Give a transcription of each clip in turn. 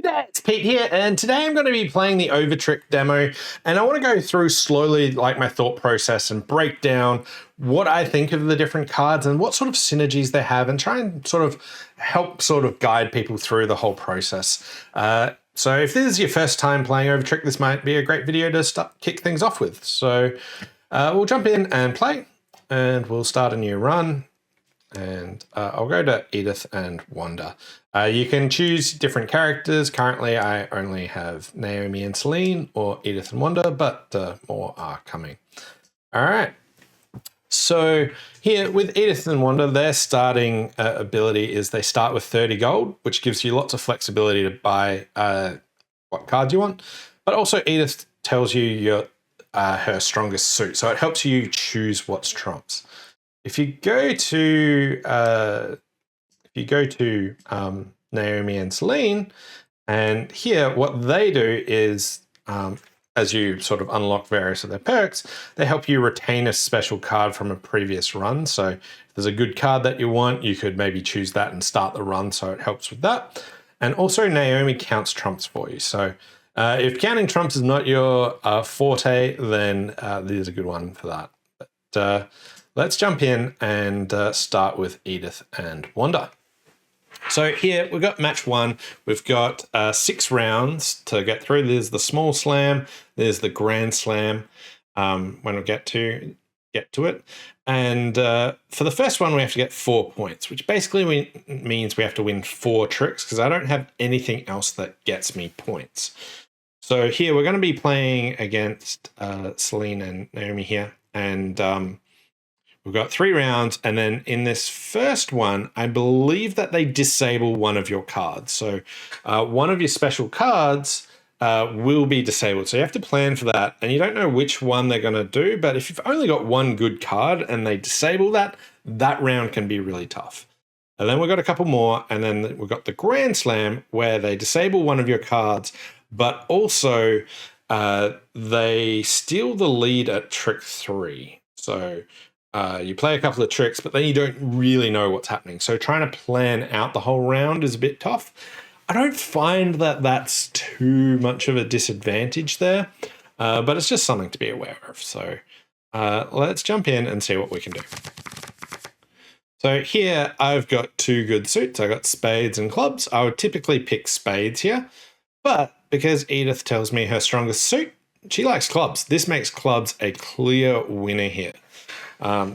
It's Pete here, and today I'm going to be playing the Overtrick demo, and I want to go through slowly like my thought process and break down what I think of the different cards and what sort of synergies they have, and try and sort of help sort of guide people through the whole process. So if this is your first time playing Overtrick, this might be a great video to kick things off with. So we'll jump in and play, and we'll start a new run. And I'll go to Edith and Wanda. You can choose different characters. Currently, I only have Naomi and Celine, or Edith and Wanda, but more are coming. All right. So here with Edith and Wanda, their starting ability is they start with 30 gold, which gives you lots of flexibility to buy what cards you want. But also Edith tells you her strongest suit, so it helps you choose what's trumps. If you go to Naomi and Celine, and here what they do is, as you sort of unlock various of their perks, they help you retain a special card from a previous run. So if there's a good card that you want, you could maybe choose that and start the run, so it helps with that. And also Naomi counts trumps for you. So if counting trumps is not your forte, then this is a good one for that. But let's jump in and start with Edith and Wanda. So here we've got match one. We've got 6 rounds to get through. There's the small slam. There's the grand slam. When we get to it. And for the first one, we have to get 4 points, which basically means we have to win 4 tricks, because I don't have anything else that gets me points. So here we're going to be playing against Celine and Naomi here. And we've got 3 rounds, and then in this first one, I believe that they disable one of your cards. So one of your special cards will be disabled. So you have to plan for that, and you don't know which one they're going to do, but if you've only got one good card and they disable that, that round can be really tough. And then we've got a couple more, and then we've got the Grand Slam, where they disable one of your cards, but also they steal the lead at trick 3. So you play a couple of tricks, but then you don't really know what's happening. So trying to plan out the whole round is a bit tough. I don't find that that's too much of a disadvantage there, but it's just something to be aware of. So let's jump in and see what we can do. So here I've got 2 good suits. I've got spades and clubs. I would typically pick spades here, but because Edith tells me her strongest suit, she likes clubs. This makes clubs a clear winner here.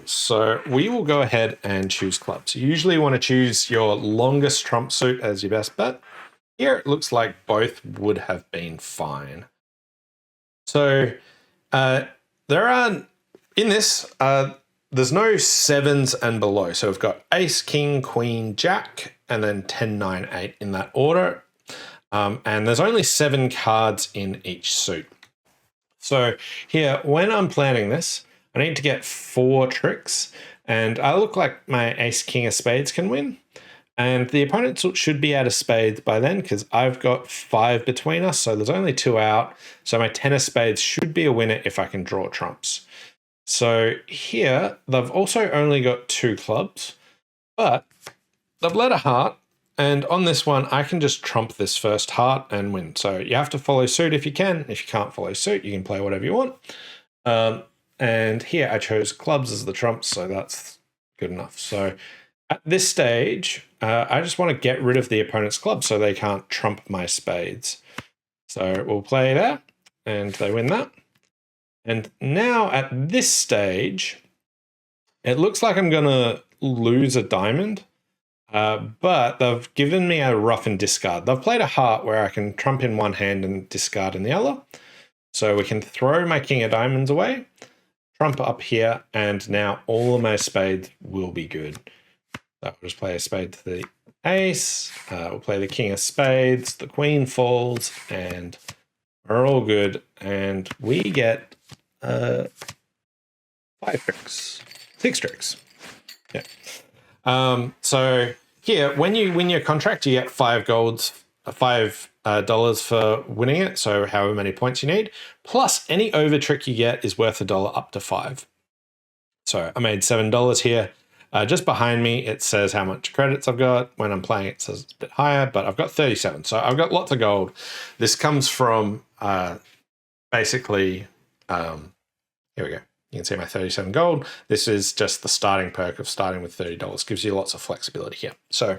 So we will go ahead and choose clubs. You usually want to choose your longest trump suit as your best bet. Here it looks like both would have been fine. So there are, in this, there's no 7s and below. So we've got ace, king, queen, jack, and then 10, 9, 8 in that order. And there's only 7 cards in each suit. So here, when I'm planning this, I need to get 4 tricks, and I look like my ace, king of spades can win. And the opponent should be out of spades by then, because I've got 5 between us, so there's only 2 out. So my 10 of spades should be a winner if I can draw trumps. So here, they've also only got 2 clubs, but they've led a heart. And on this one, I can just trump this first heart and win. So you have to follow suit if you can. If you can't follow suit, you can play whatever you want. And here I chose clubs as the trumps, so that's good enough. So at this stage, I just want to get rid of the opponent's clubs so they can't trump my spades. So we'll play that, and they win that. And now at this stage, it looks like I'm going to lose a diamond. But they've given me a rough and discard. They've played a heart where I can trump in one hand and discard in the other. So we can throw my king of diamonds away, trump up here, and now all of my spades will be good. So we'll just play a spade to the ace. We'll play the king of spades. The queen falls, and we're all good. And we get 5 tricks. 6 tricks. Yeah. So here, when you win your contract, you get $5 for winning it. So however many points you need, plus any over trick you get is worth $1 up to 5. So I made $7 here. Just behind me, it says how much credits I've got. When I'm playing, it says it's a bit higher, but I've got 37. So I've got lots of gold. This comes from basically, here we go. You can see my 37 gold. This is just the starting perk of starting with $30. Gives you lots of flexibility here. So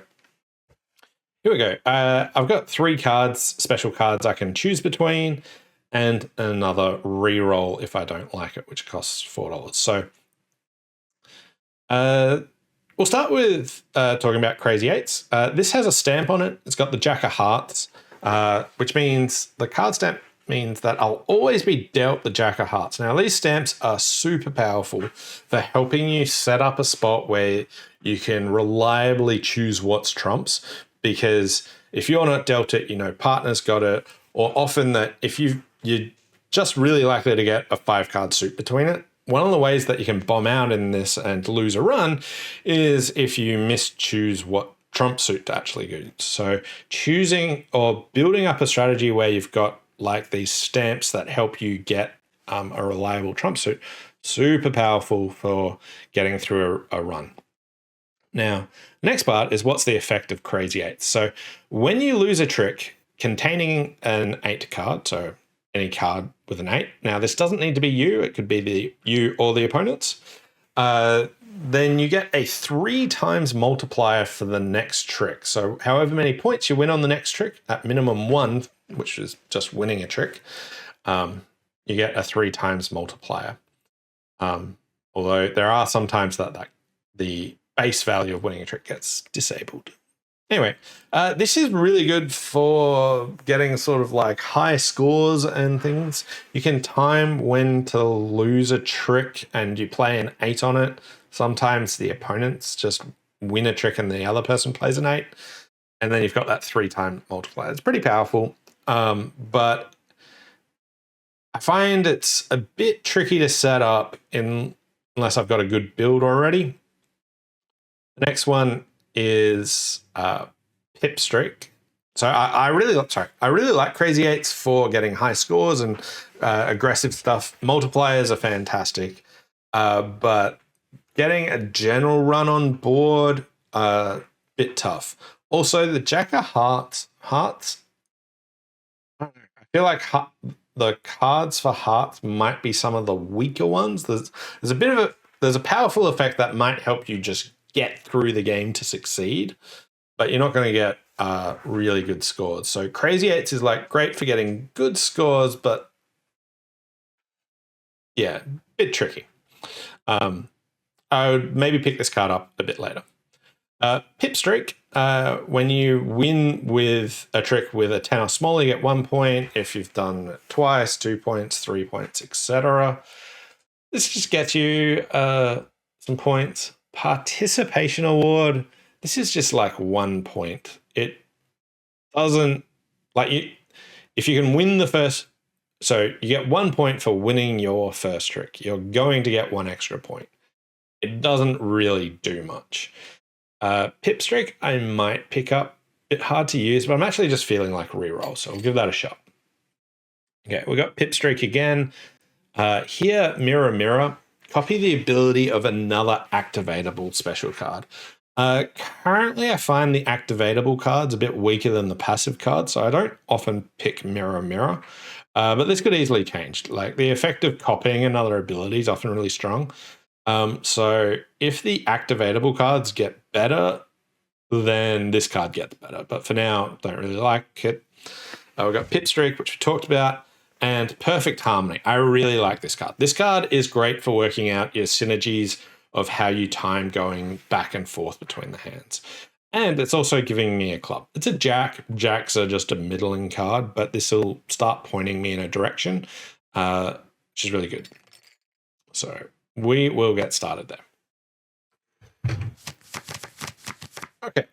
here we go. I've got 3 cards, special cards I can choose between, and another re-roll if I don't like it, which costs $4. So we'll start with talking about Crazy Eights. This has a stamp on it. It's got the Jack of Hearts, which means the card stamp means that I'll always be dealt the Jack of Hearts. Now, these stamps are super powerful for helping you set up a spot where you can reliably choose what's trumps, because if you're not dealt it, you know, partner's got it, or often that if you're just really likely to get a 5-card suit between it. One of the ways that you can bomb out in this and lose a run is if you mischoose what trump suit to actually go. So choosing or building up a strategy where you've got like these stamps that help you get a reliable trump suit, super powerful for getting through a run. Now, next part is what's the effect of Crazy Eights. So when you lose a trick containing an 8 card, so any card with an 8. Now, this doesn't need to be you. It could be you or the opponents. Then you get a 3 times multiplier for the next trick. So however many points you win on the next trick, at minimum 1, which is just winning a trick, you get a 3 times multiplier. Although there are some times that the base value of winning a trick gets disabled. Anyway, this is really good for getting sort of like high scores and things. You can time when to lose a trick and you play an 8 on it. Sometimes the opponents just win a trick and the other person plays an 8. And then you've got that 3 time multiplier. It's pretty powerful, but I find it's a bit tricky to set up unless I've got a good build already. The next one is Pip Streak. So I really like Crazy Eights for getting high scores and aggressive stuff. Multipliers are fantastic, but getting a general run on board, bit tough. Also, the Jack of Hearts. I feel like the cards for hearts might be some of the weaker ones. There's a powerful effect that might help you just get through the game to succeed, but you're not going to get really good scores. So Crazy Eights is like great for getting good scores, but yeah, a bit tricky. I would maybe pick this card up a bit later. Pip Streak, when you win with a trick with a 10 or smaller, you get 1 point. If you've done it twice, 2 points, 3 points, etc. This just gets you some points. Participation award. This is just like 1 point. It doesn't like you. If you can win the first, so you get 1 point for winning your first trick. You're going to get 1 extra point. It doesn't really do much. Pip Streak, I might pick up. A bit hard to use, but I'm actually just feeling like reroll, so I'll give that a shot. Okay, we got Pip Streak again. Here, Mirror Mirror. Copy the ability of another activatable special card. Currently, I find the activatable cards a bit weaker than the passive cards, so I don't often pick Mirror Mirror. But this could easily change. Like the effect of copying another ability is often really strong. So if the activatable cards get better, then this card gets better. But for now, don't really like it. We've got Pip Streak, which we talked about. And Perfect Harmony. I really like this card. This card is great for working out your synergies of how you time going back and forth between the hands. And it's also giving me a club. It's a jack. Jacks are just a middling card, but this will start pointing me in a direction, which is really good. So we will get started there. Okay.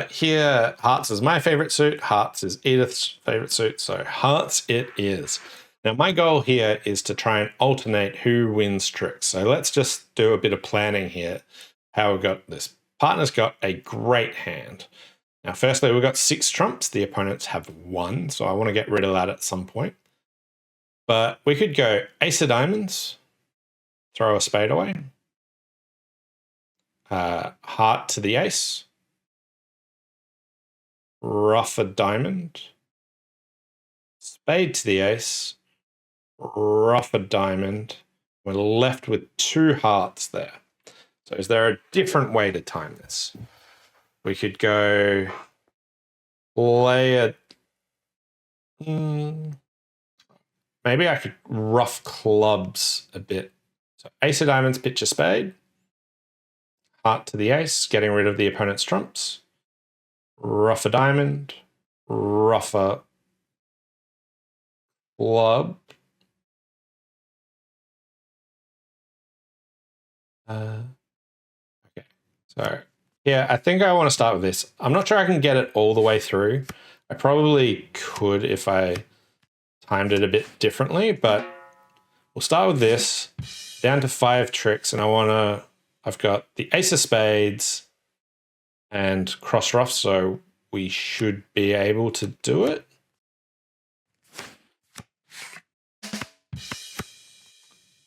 Here, Hearts is my favorite suit. Hearts is Edith's favorite suit. So Hearts it is. Now, my goal here is to try and alternate who wins tricks. So let's just do a bit of planning here. How we got this. Partner's got a great hand. Now, firstly, we've got 6 trumps. The opponents have 1. So I want to get rid of that at some point. But we could go Ace of Diamonds. Throw a spade away. heart to the ace, rough a diamond, spade to the ace, rough a diamond. We're left with 2 hearts there. So is there a different way to time this? We could go play a... maybe I could rough clubs a bit. So ace of diamonds, pitch a spade. Heart to the ace, getting rid of the opponent's trumps. Rough a diamond. Rough a club. Okay, so yeah, I think I want to start with this. I'm not sure I can get it all the way through. I probably could if I timed it a bit differently, but we'll start with this, down to 5 tricks, and I've got the ace of spades and cross rough, so we should be able to do it.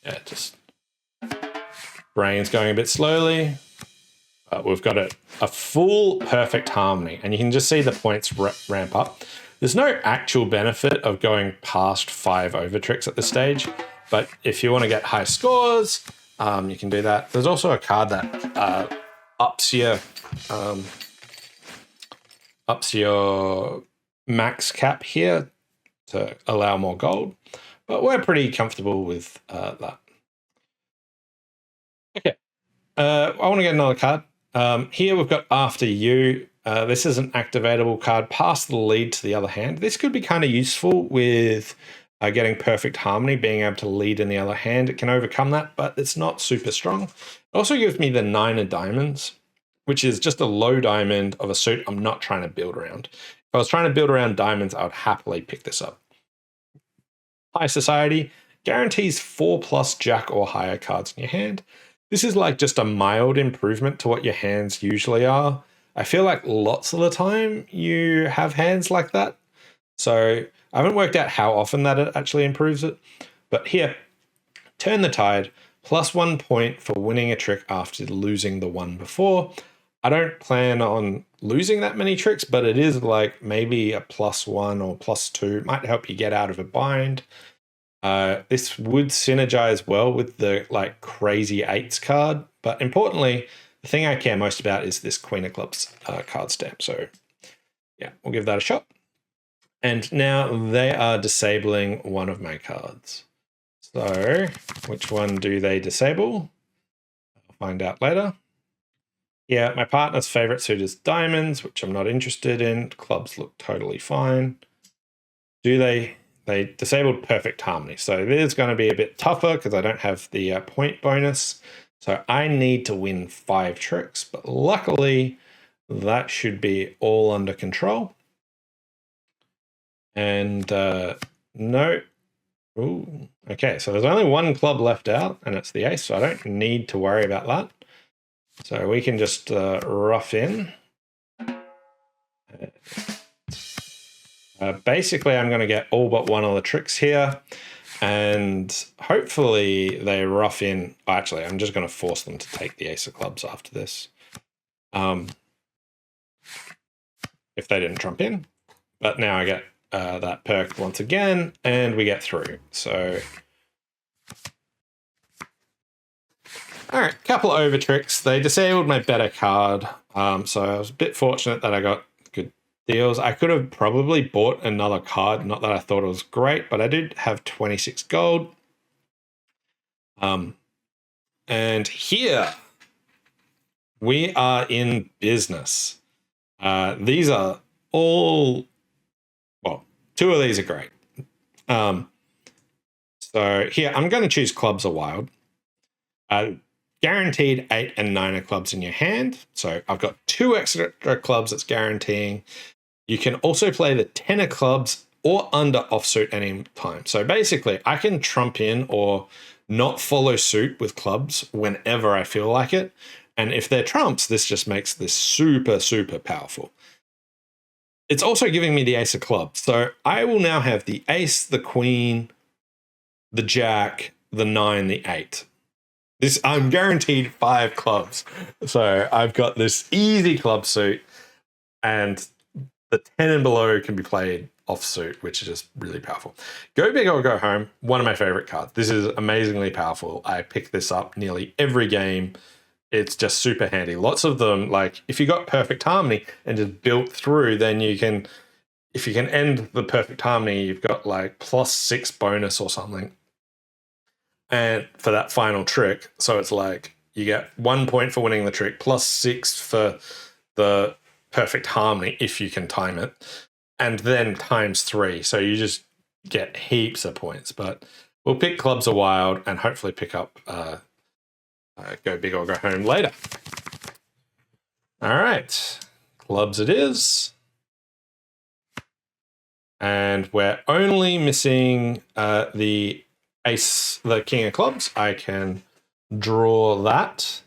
Yeah, just brain's going a bit slowly. We've got a full perfect harmony, and you can just see the points ramp up. There's no actual benefit of going past 5 overtricks at this stage, but if you want to get high scores, you can do that. There's also a card that ups your max cap here to allow more gold, but we're pretty comfortable with that. Okay, I want to get another card. Here we've got After You. This is an activatable card. Pass the lead to the other hand. This could be kind of useful with getting perfect harmony, being able to lead in the other hand. It can overcome that, but it's not super strong. It also gives me the 9 of diamonds, which is just a low diamond of a suit I'm not trying to build around. If I was trying to build around diamonds, I would happily pick this up. High Society guarantees 4+ jack or higher cards in your hand. This is like just a mild improvement to what your hands usually are. I feel like lots of the time you have hands like that. So I haven't worked out how often that it actually improves it. But here, Turn the Tide, +1 point for winning a trick after losing the one before. I don't plan on losing that many tricks, but it is like maybe a +1 or +2. Might help you get out of a bind. This would synergize well with the like crazy 8s card, but importantly, the thing I care most about is this Queen of Clubs card stamp. So yeah, we'll give that a shot. And now they are disabling one of my cards. So which one do they disable? I'll find out later. Yeah, my partner's favorite suit is diamonds, which I'm not interested in. Clubs look totally fine. Do they disabled perfect harmony. So it is going to be a bit tougher because I don't have the point bonus. So I need to win 5 tricks, but luckily that should be all under control. And no. Ooh, okay, so there's only 1 club left out, and it's the ace, so I don't need to worry about that. So we can just rough in. Basically, I'm going to get all but one of the tricks here, and hopefully they rough in. Oh, actually, I'm just going to force them to take the ace of clubs after this. If they didn't trump in. But now I get that perk once again, and we get through. So, all right, couple of over tricks. They disabled my better card, so I was a bit fortunate that I got good deals. I could have probably bought another card, not that I thought it was great, but I did have 26 gold. And here we are in business. These are all, well, 2 of these are great. So here, I'm going to choose clubs are wild. Guaranteed 8 and 9 of clubs in your hand. So I've got 2 extra clubs that's guaranteeing. You can also play the 10 of clubs or under offsuit any time. So basically, I can trump in or not follow suit with clubs whenever I feel like it. And if they're trumps, this just makes this super, super powerful. It's also giving me the ace of clubs. So I will now have the ace, the queen, the jack, the 9, the 8. I'm guaranteed 5 clubs. So I've got this easy club suit, and the 10 and below can be played offsuit, which is just really powerful. Go big or go home, one of my favorite cards. This is amazingly powerful. I pick this up nearly every game. It's just super handy. Lots of them, like if you got perfect harmony and just built through, then you can, if you can end the perfect harmony, you've got like +6 bonus or something. And for that final trick, so it's like you get 1 point for winning the trick, +6 for the perfect harmony if you can time it, and then ×3. So you just get heaps of points. But we'll pick Clubs are Wild and hopefully pick up Go Big or Go Home later. All right, Clubs it is. And we're only missing the ace, the king of clubs. I can draw that.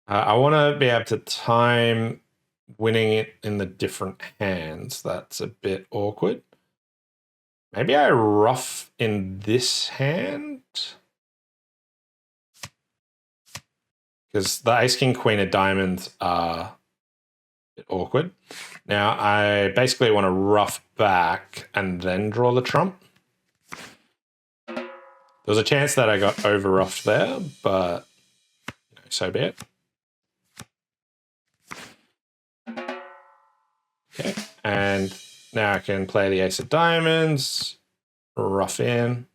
I want to be able to time winning it in the different hands. That's a bit awkward. Maybe I ruff in this hand, because the ace, king, queen of diamonds are a bit awkward. Now I basically want to ruff back and then draw the trump. There's a chance that I got over ruffed there, but so be it. Okay, and now I can play the ace of diamonds, ruff in.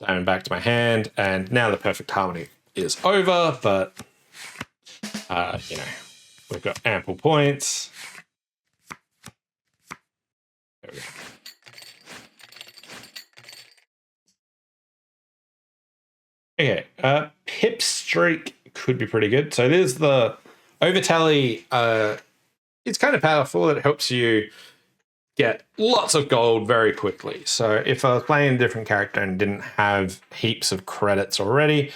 Diamond back to my hand, and now the perfect harmony is over, but you know, we've got ample points. There we go. Okay, pip streak could be pretty good. So there's the overtally. It's kind of powerful. It helps you get lots of gold very quickly. So if I was playing a different character and didn't have heaps of credits already,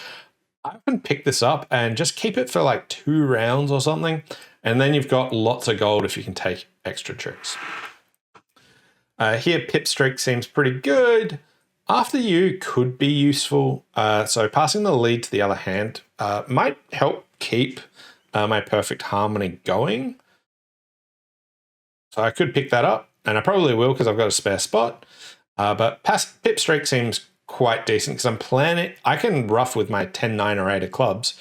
I can pick this up and just keep it for like 2 rounds or something. And then you've got lots of gold if you can take extra tricks. Here, pip streak seems pretty good. After you could be useful. So passing the lead to the other hand might help keep my perfect harmony going. So I could pick that up, and I probably will because I've got a spare spot. But pip streak seems quite decent because I'm planning, I can ruff with my 10, 9, or 8 of clubs.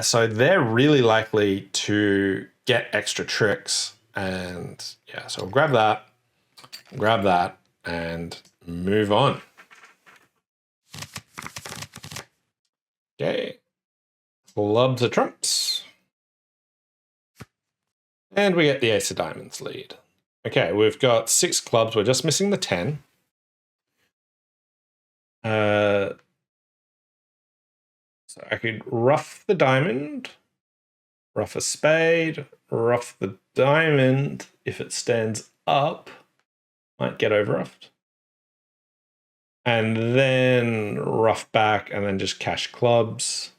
So they're really likely to get extra tricks. And yeah, so we'll grab that, and move on. Okay, clubs are trumps. And we get the ace of diamonds lead. Okay, we've got 6 clubs. We're just missing the 10. So I could ruff the diamond, ruff a spade, ruff the diamond if it stands up. Might get over ruffed. And then ruff back and then just cash clubs.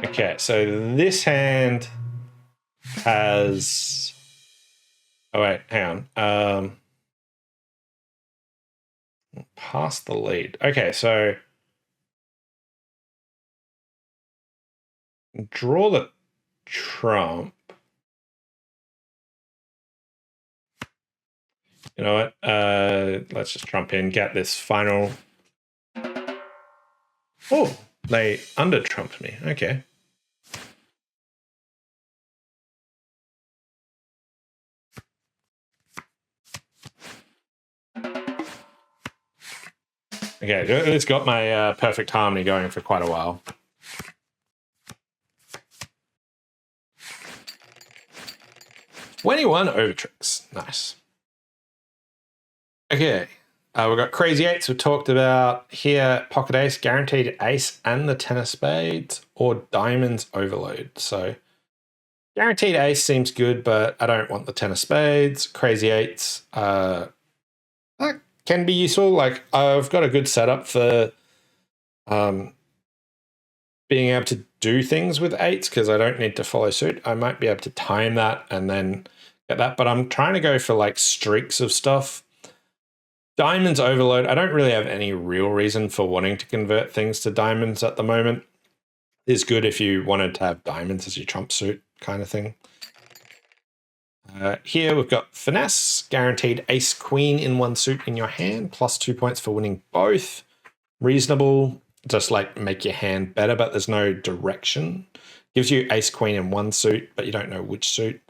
Okay, so this hand has, oh wait, hang on. Pass the lead. Okay, so draw the trump. You know what? Let's just trump in, get this final. Oh, they under trumped me. Okay. Okay, it's got my perfect harmony going for quite a while. #21 overtricks. Nice. Okay, we've got crazy eights. We've talked about here, pocket ace, guaranteed ace, and the 10 of spades, or diamonds overload. So Guaranteed ace seems good, but I don't want the 10 of spades. Crazy eights, that can be useful. Like, I've got a good setup for being able to do things with eights because I don't need to follow suit. I might be able to time that and then get that, but I'm trying to go for like streaks of stuff. Diamonds overload, I don't really have any real reason for wanting to convert things to diamonds at the moment. It's good if you wanted to have diamonds as your trump suit kind of thing. Here we've got finesse, guaranteed ace queen in one suit in your hand, plus 2 points for winning both. Reasonable, just like make your hand better, but there's no direction. Gives you ace queen in one suit, but you don't know which suit.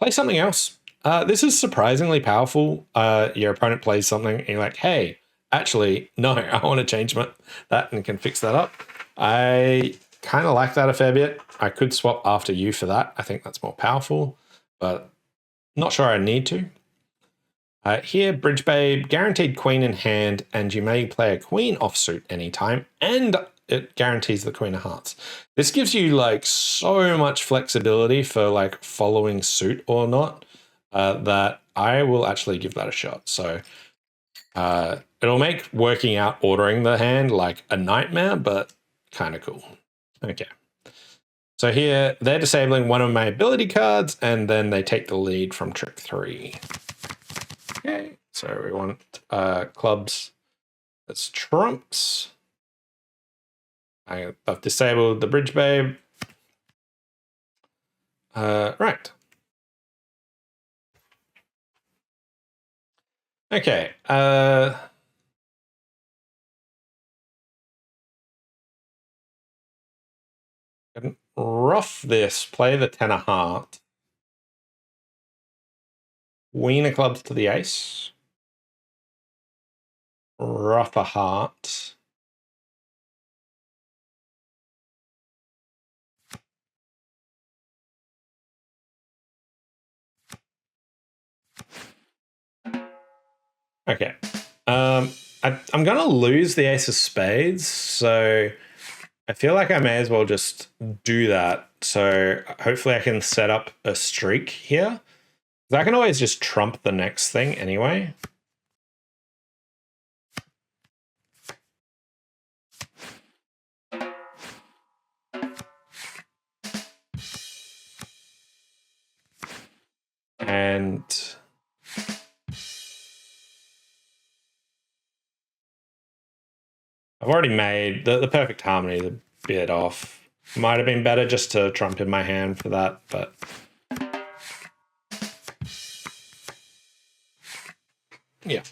Play something else. This is surprisingly powerful. Your opponent plays something and you're like, hey, actually, no, I want to change that and can fix that up. I kind of like that a fair bit. I could swap after you for that. I think that's more powerful, but not sure I need to. Here, Bridge Babe, guaranteed queen in hand, and you may play a queen offsuit anytime, and it guarantees the queen of hearts. This gives you like so much flexibility for like following suit or not that I will actually give that a shot. So it'll make working out ordering the hand like a nightmare, but kind of cool. Okay. So here they're disabling one of my ability cards, and then they take the lead from trick 3. Okay, so we want clubs as trumps. I've disabled the Bridge Babe. Right. Okay. Rough this, play the 10 of heart. Queen of clubs to the ace. Rough a heart. Okay. I'm going to lose the ace of spades, so I feel like I may as well just do that. So hopefully I can set up a streak here. I can always just trump the next thing anyway. And I've already made the perfect harmony, the bit off. Might have been better just to trump in my hand for that, but yeah.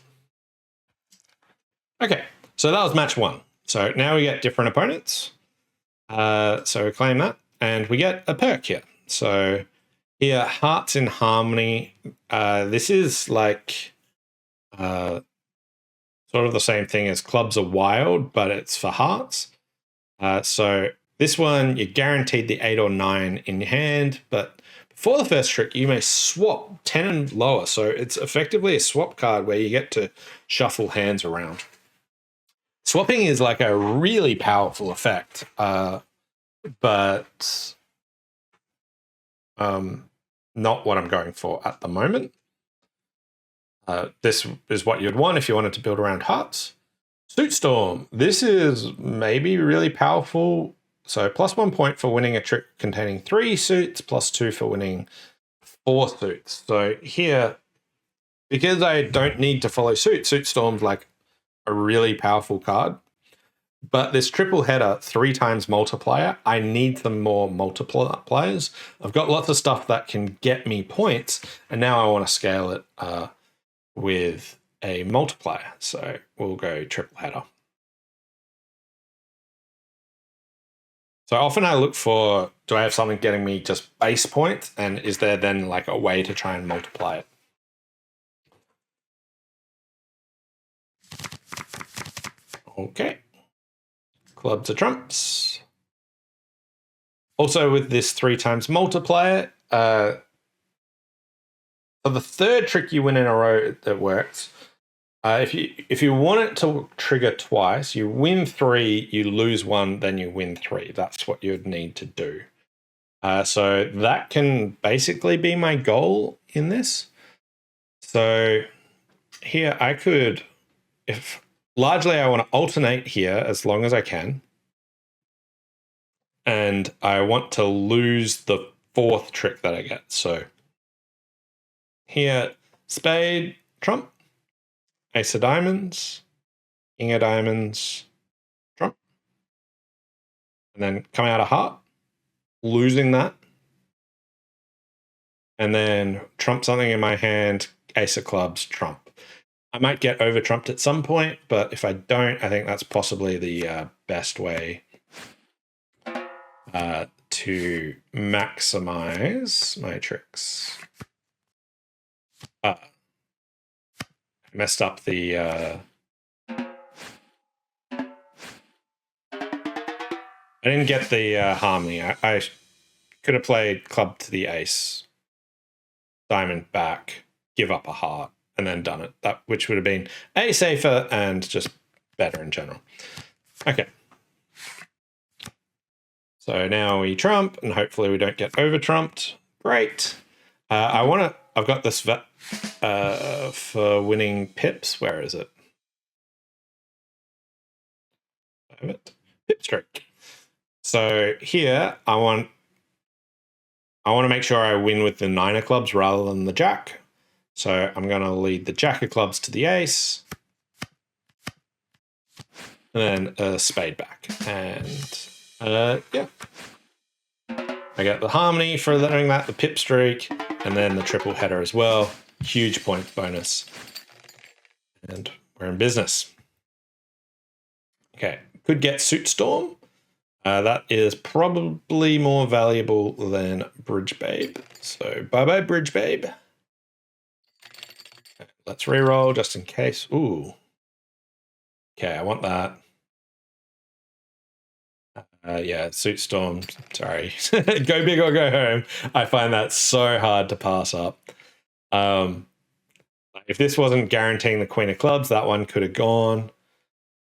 Okay, so that was match 1. So now we get different opponents. So we claim that, and we get a perk here. So here, Hearts in Harmony. This is like sort of the same thing as Clubs Are Wild, but it's for hearts. So this one, you're guaranteed the 8 or 9 in your hand, but before the first trick, you may swap 10 and lower. So it's effectively a swap card where you get to shuffle hands around. Swapping is like a really powerful effect, but not what I'm going for at the moment. This is what you'd want if you wanted to build around hearts. Suit Storm. This is maybe really powerful. So +1 point for winning a trick containing 3 suits, +2 for winning 4 suits. So here, because I don't need to follow suit, Suit Storm's like a really powerful card. But this triple header, 3 times multiplier, I need some more multipliers. I've got lots of stuff that can get me points, and now I want to scale it with a multiplier. So we'll go triple header. So often I look for, do I have something getting me just base points? And is there then like a way to try and multiply it? Okay. Clubs are trumps. Also with this 3 times multiplier, for the third trick you win in a row that works, if you want it to trigger twice, you win 3, you lose 1, then you win 3. That's what you'd need to do. So that can basically be my goal in this. So here I could, if largely I want to alternate here as long as I can. And I want to lose the fourth trick that I get. So here, spade, trump, ace of diamonds, king of diamonds, trump. And then coming out of heart, losing that. And then trump something in my hand, ace of clubs, trump. I might get over trumped at some point, but if I don't, I think that's possibly the best way to maximize my tricks. Messed up the I didn't get the harmony. I could have played club to the ace, diamond back, give up a heart, and then done it. That which would have been A, safer and just better in general. Okay. So now we trump, and hopefully we don't get over trumped. Great. I've got this for winning pips. Where is it? I have it. Pip streak. So here I want to make sure I win with the nine of clubs rather than the jack. So I'm going to lead the jack of clubs to the ace. And then a spade back. And yeah. I get the harmony for doing that, the pip streak, and then the triple header as well. Huge point bonus. And we're in business. Okay, could get Suit Storm. That is probably more valuable than Bridge Babe. So bye-bye, Bridge Babe. Let's reroll just in case. Ooh. Okay, I want that. Yeah, Suit Storm. Sorry. Go big or go home. I find that so hard to pass up. If this wasn't guaranteeing the Queen of Clubs, that one could have gone.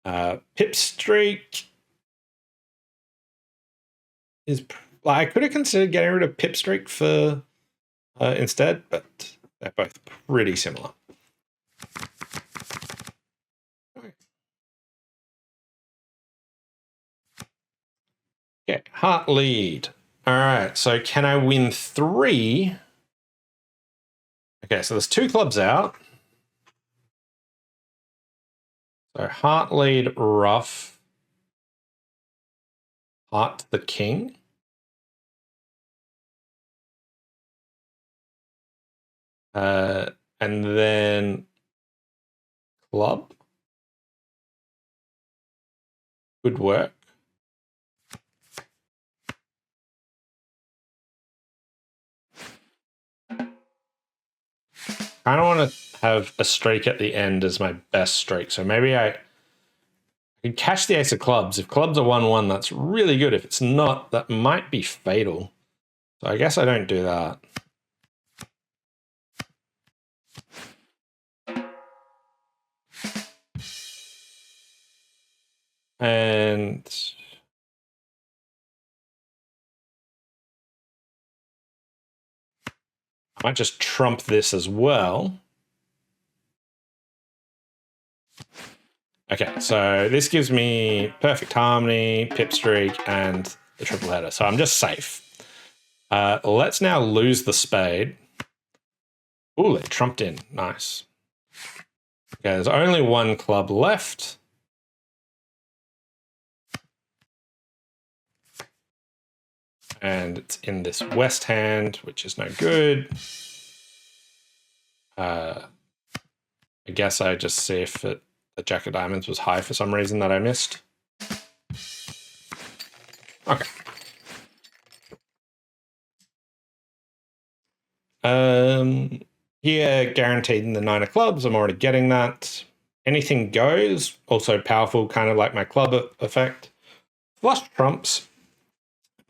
Pip Streak is I could have considered getting rid of Pip Streak for instead, but they're both pretty similar. Okay, heart lead. All right, so can I win 3? Okay, so there's 2 clubs out. So heart lead, rough. Heart to the king. And then club. Good work. I kind of want to have a streak at the end as my best streak. So maybe I can cash the ace of clubs. If clubs are 1-1, that's really good. If it's not, that might be fatal. So I guess I don't do that. And I might just trump this as well. Okay, so this gives me perfect harmony, pip streak, and the triple header. So I'm just safe. Let's now lose the spade. Ooh, they trumped in. Nice. Okay, there's only 1 club left. And it's in this west hand, which is no good. I guess I just see if the jack of diamonds was high for some reason that I missed. Okay. Here, guaranteed in the 9 of clubs. I'm already getting that. Anything goes. Also powerful, kind of like my club effect. Flush trumps.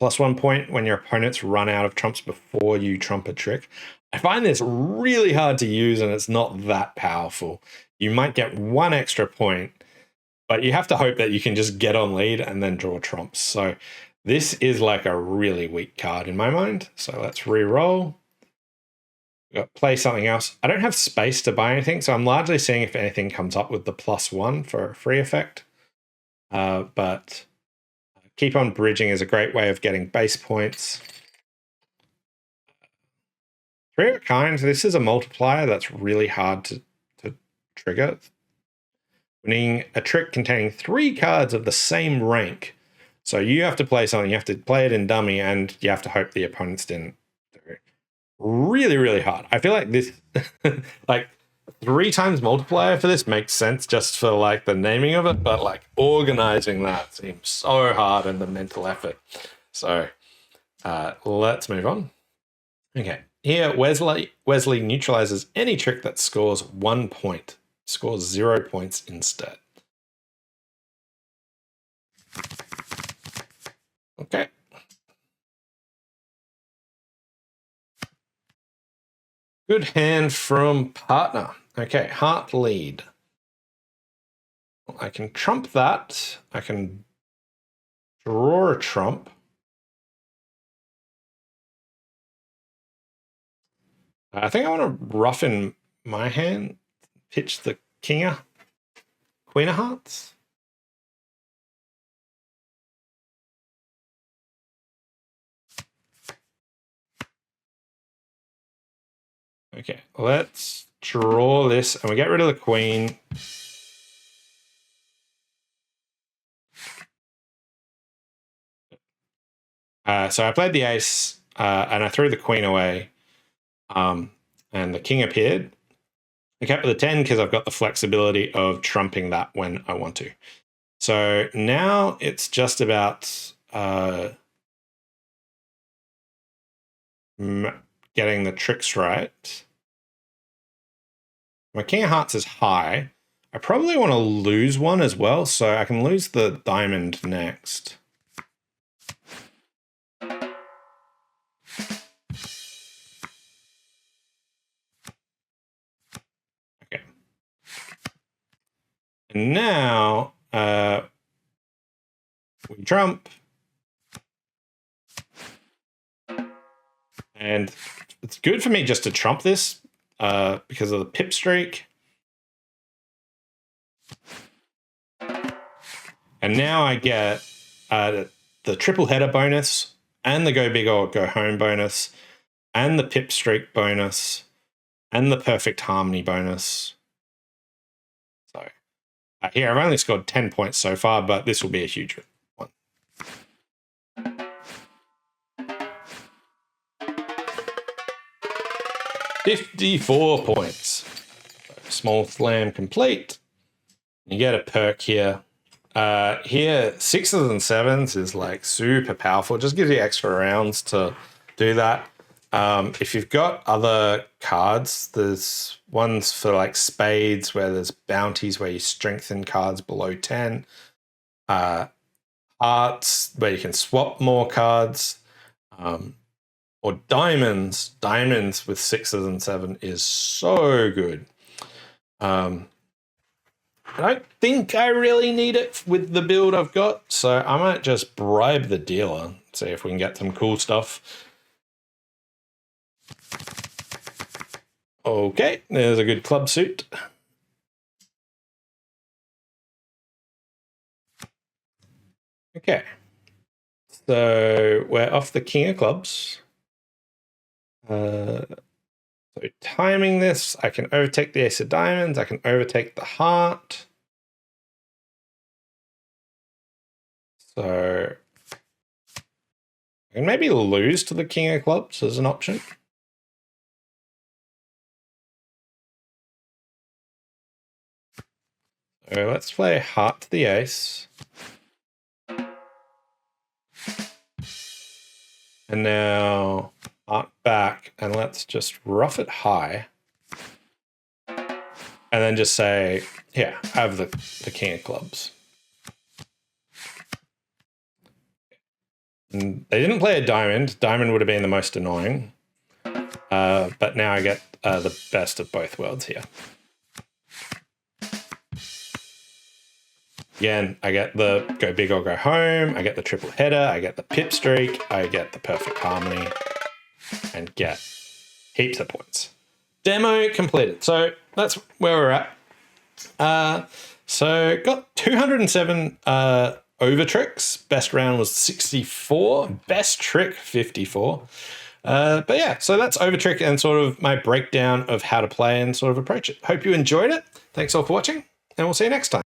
+1 point when your opponents run out of trumps before you trump a trick. I find this really hard to use and it's not that powerful. You might get 1 extra point, but you have to hope that you can just get on lead and then draw trumps. So This is like a really weak card in my mind. So let's re-roll. Play something else. I don't have space to buy anything, so I'm largely seeing if anything comes up with the +1 for a free effect. But Keep on Bridging is a great way of getting base points. Three of a Kind, this is a multiplier that's really hard to trigger. Winning a trick containing 3 cards of the same rank. So you have to play something, you have to play it in dummy, and you have to hope the opponents didn't do it. Really, really hard. I feel like this, like 3 times multiplier for this makes sense just for like the naming of it, but like organizing that seems so hard and the mental effort. So let's move on. Okay, here Wesley neutralizes any trick that scores 1 point, scores 0 points instead. Okay. Good hand from partner. Okay, heart lead. I can trump that. I can draw a trump. I think I want to roughen my hand, pitch the Queen of Hearts. Okay, let's draw this and we get rid of the Queen. So I played the Ace and I threw the Queen away and the King appeared. I kept the 10 because I've got the flexibility of trumping that when I want to. So now it's just about getting the tricks right. My King of Hearts is high. I probably want to lose one as well, so I can lose the diamond next. Okay. And now we trump. And it's good for me just to trump this because of the pip streak. And now I get the triple header bonus and the go big or go home bonus and the pip streak bonus and the perfect harmony bonus. So here I've only scored 10 points so far, but this will be a huge one. $54 points. So small slam complete. You get a perk here. Here, 6s and 7s is like super powerful. It just gives you extra rounds to do that. If you've got other cards, there's ones for like spades where there's bounties where you strengthen cards below 10. Hearts where you can swap more cards. Or diamonds. Diamonds with 6s and 7 is so good. I don't think I really need it with the build I've got, so I might just bribe the dealer, see if we can get some cool stuff. Okay, there's a good club suit. Okay, so we're off the King of Clubs. So timing this, I can overtake the Ace of Diamonds, I can overtake the heart. So I can maybe lose to the King of Clubs as an option. So let's play heart to the ace. And now heart back, and let's just rough it high. And then just say, yeah, I have the King of Clubs. And they didn't play a diamond. Diamond would have been the most annoying. But now I get the best of both worlds here. Again, I get the go big or go home. I get the triple header. I get the pip streak. I get the perfect harmony and get heaps of points. Demo completed. So that's where we're at. So got 207 overtricks. Best round was 64. Best trick 54. But yeah, so that's Overtrick and sort of my breakdown of how to play and sort of approach it. Hope you enjoyed it. Thanks all for watching, and we'll see you next time.